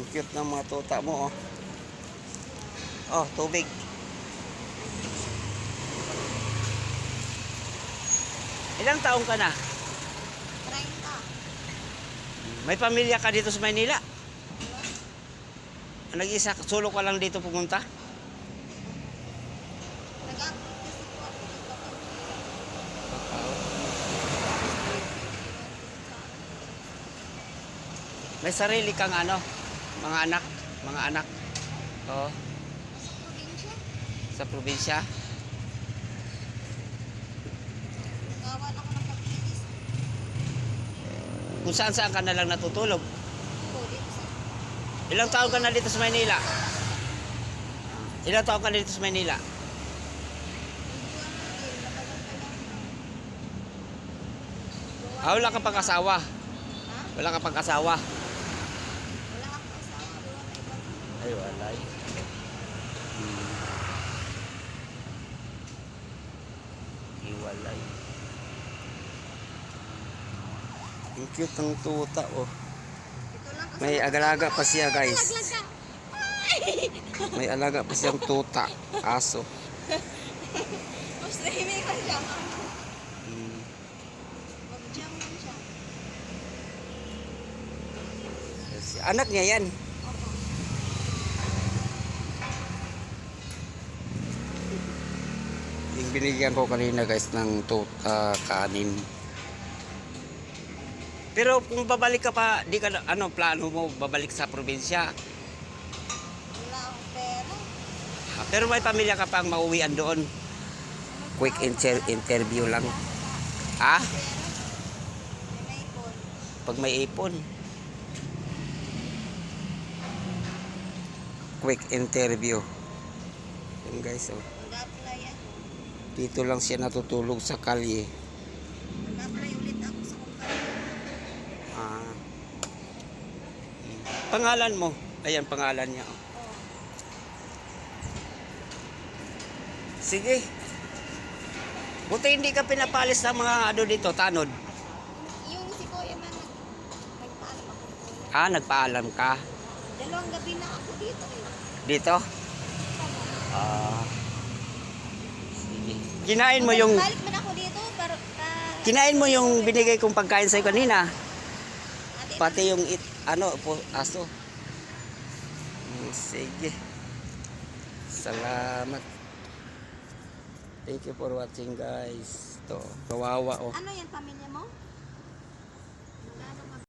Ang cute ng mga tuta mo, oh. Oh, tubig. Ilang taong ka na? 30. May pamilya ka dito sa Maynila? Nag-isa, solo ka lang dito pumunta? Nag-activity po ako dito. May sarili kang ano, mga anak, Oh, Sa probinsya. sa probinsya. Nagawan ako ng pag-iis. Kung saan ka na lang natutulog. Po, dito sa... Ilang taon ka na dito sa Maynila? Ilang taon ka na dito sa Maynila? Wala kang pag-asawa. Ha? Wala kang pag-asawa. Wala akong asawa. Wala na ibang... Ay, walay. Iwalay. Ang cute ng tuta, oh. Ito lang kasi... May agalaga pa siya, guys. Nalaglag ka. May alaga pa siyang tuta, aso. Mas nahimik ka siya. Hmm. Mag-jam lang siya. Anak niya yan. Opo. Yung binigyan ko kanina, guys, ng kanin. Pero kung babalik ka pa, di ka, ano, plano mo babalik sa probinsya? Wala akong pera. Pero may pamilya ka pang mauwian doon. Quick interview lang. Ah? May ipon. Pag may ipon. Quick interview. Yan, guys, oh. Mag-apply ako. Dito lang siya natutulog sa kalye. Mag-apply ulit ako sa kumpanya. Ah. Pangalan mo. Ayan, pangalan niya, oh. Oh. Sige. Buti hindi ka pinapalis ng mga ano dito, tanod. Yung si Kuya man, nagpaalam ako ng Kuya. Ah, nagpaalam ka. Dalawang gabi na ako dito eh. Dito? Ah. Sige. Kinain mo yung Balik man ako dito, pero... kinain mo yung binigay kong pagkain sa'yo kanina. Ate, Pati yung aso. Sige. Salamat. Thank you for watching, guys. To, kawawa, oh. ano yan, pamilya mo?